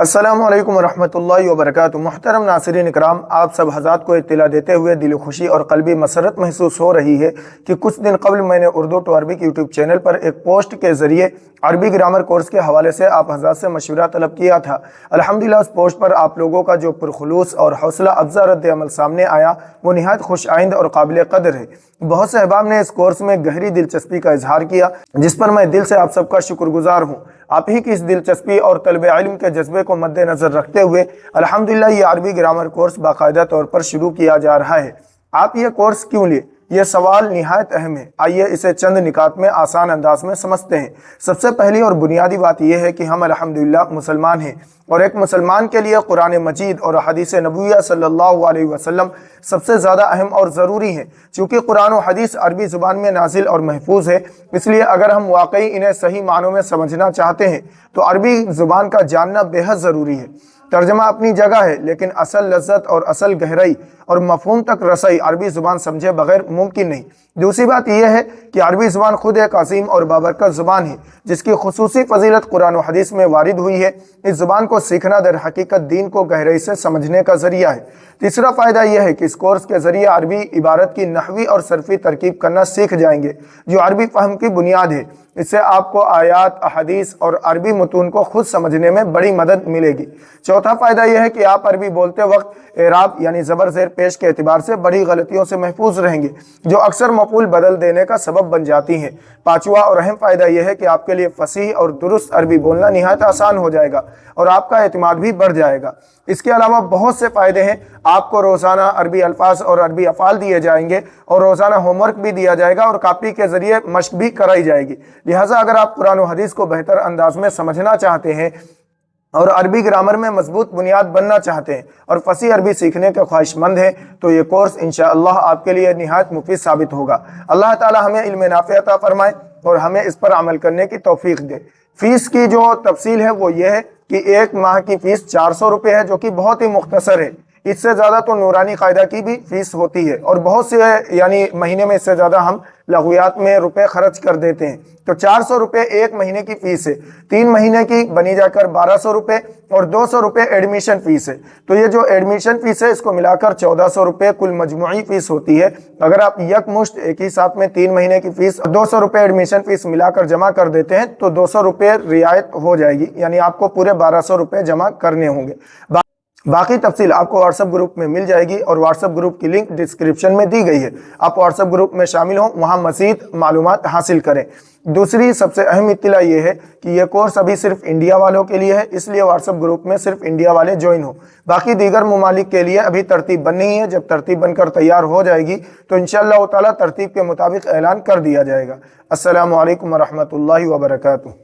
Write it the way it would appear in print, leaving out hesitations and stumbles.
अस्सलामु अलैकुम वरहमतुल्लाहि वबरकातुहू। मुहतरम नाज़रीन इकराम, आप सब हज़रात को इत्तला देते हुए दिल खुशी और क़ल्बी मसरत महसूस हो रही है कि कुछ दिन कबल मैंने Urdu to Arabic YouTube channel पर एक पोस्ट के ज़रिए अरबी ग्रामर कोर्स के हवाले से आप हज़रात से मशवरा तलब किया था। अल्हम्दुलिल्लाह उस पोस्ट पर आप लोगों का जो पुरखुलूस और हौसला अफ़ज़ा रद्द अमल सामने आया वो निहायत खुश आइंद और काबिल क़द्र है। बहुत से अहबाब ने इस कोर्स में गहरी दिलचस्पी का इजहार किया, जिस पर मैं दिल से आप सबका शुक्रगुजार हूँ। आप ही की इस दिलचस्पी और तलब इल्म के जज्बे को मद्देनज़र रखते हुए अल्हम्दुलिल्लाह ये अरबी ग्रामर कोर्स बाकायदा तौर पर शुरू किया जा रहा है। आप ये कोर्स क्यों लिए, यह सवाल निहायत अहम है। आइए इसे चंद निकात में आसान अंदाज में समझते हैं। सबसे पहली और बुनियादी बात यह है कि हम अल्हम्दुलिल्लाह मुसलमान हैं और एक मुसलमान के लिए कुरान मजीद और हदीस नबविया सल्लल्लाहु अलैहि वसल्लम सबसे ज़्यादा अहम और ज़रूरी हैं। चूँकि कुरान और हदीस अरबी ज़ुबान में नाजिल और महफूज है, इसलिए अगर हम वाकई इन्हें सही मानों में समझना चाहते हैं तो अरबी ज़ुबान का जानना बेहद ज़रूरी है। तर्जमा अपनी जगह है, लेकिन असल लज्जत और असल गहराई और मफहूम तक रसाई अरबी ज़ुबान समझे बगैर मुमकिन नहीं। दूसरी बात यह है कि अरबी ज़ुबान खुद एक अजीम और बाबरकत ज़ुबान है, जिसकी खुसूसी फजीलत कुरान और हदीस में वारिद हुई है। इस ज़ुबान को सीखना दर हकीकत दीन को गहराई से समझने का ज़रिया है। तीसरा फ़ायदा यह है कि इस कोर्स के ज़रिए अरबी इबारत की नहवी और सरफ़ी तरकीब करना सीख जाएंगे, जो अरबी फ़हम की बुनियाद है। इससे आपको आयात, अहदीस और अरबी मतून को खुद समझने में बड़ी मदद मिलेगी। चौथा फ़ायदा यह है कि आप अरबी बोलते वक्त एराब यानी ज़बर ज़ेर पेश के एतबार से बड़ी गलतियों से महफूज रहेंगे, जो अक्सर मफ़ूल बदल देने का सबब बन जाती हैं। पाँचवा और अहम फ़ायदा यह है कि आपके लिए फसीह और दुरुस्त अरबी बोलना निहायत आसान हो जाएगा और आपका एतमाद भी बढ़ जाएगा। इसके अलावा बहुत से फ़ायदे हैं। आपको रोज़ाना अरबी अल्फाज और अरबी अफ़ाल दिए जाएंगे और रोज़ाना होमवर्क भी दिया जाएगा और कापी के ज़रिए मश्क भी कराई जाएगी। लिहाजा अगर आप कुरान और हदीस को बेहतर अंदाज में समझना चाहते हैं और अरबी ग्रामर में मजबूत बुनियाद बनना चाहते हैं और फसी अरबी सीखने के ख्वाहिशमंद हैं, तो ये कोर्स इंशाअल्लाह आपके लिए निहायत मुफीद साबित होगा। अल्लाह ताला हमें इल्म नाफ़िअ अता फरमाए और हमें इस पर अमल करने की तौफीक दे। फ़ीस की जो तफसील है वो ये है कि एक माह की फ़ीस 400 रुपये है, जो कि बहुत ही मुख्तसर है। इससे ज़्यादा तो नूरानी कायदा की भी फ़ीस होती है और बहुत से यानी महीने में इससे ज़्यादा हम लघुयात में रुपए खर्च कर देते हैं। तो 400 रुपये एक महीने की फ़ीस है। 3 महीने की बनी जाकर 1200 रुपये और 200 रुपये एडमिशन फ़ीस है। तो ये जो एडमिशन फ़ीस है इसको मिलाकर 1400 रुपये कुल मजमूई फ़ीस होती है। अगर आप यकमुश्त एक ही साथ में 3 महीने की फ़ीस 200 रुपये एडमिशन फ़ीस मिलाकर जमा कर देते हैं तो 200 रुपये रियायत हो जाएगी, यानी आपको पूरे 1200 रुपये जमा करने होंगे। बाकी तफसील आपको व्हाट्सएप ग्रुप में मिल जाएगी और व्हाट्सएप ग्रुप की लिंक डिस्क्रिप्शन में दी गई है। आप व्हाट्सएप ग्रुप में शामिल हों, वहां मज़ीद मालूमात हासिल करें। दूसरी सबसे अहम इत्तला ये है कि यह कोर्स अभी सिर्फ इंडिया वालों के लिए है, इसलिए व्हाट्सएप ग्रुप में सिर्फ इंडिया वाले ज्वाइन हो। बाकी दीगर ममालिक के लिए अभी तरतीब बन नहीं है। जब तरतीब बनकर तैयार हो जाएगी तो इंशाअल्लाह ताला तरतीब के मुताबिक ऐलान कर दिया जाएगा। अस्सलामु अलैकुम वरहमतुल्लाहि वबरकातुहू।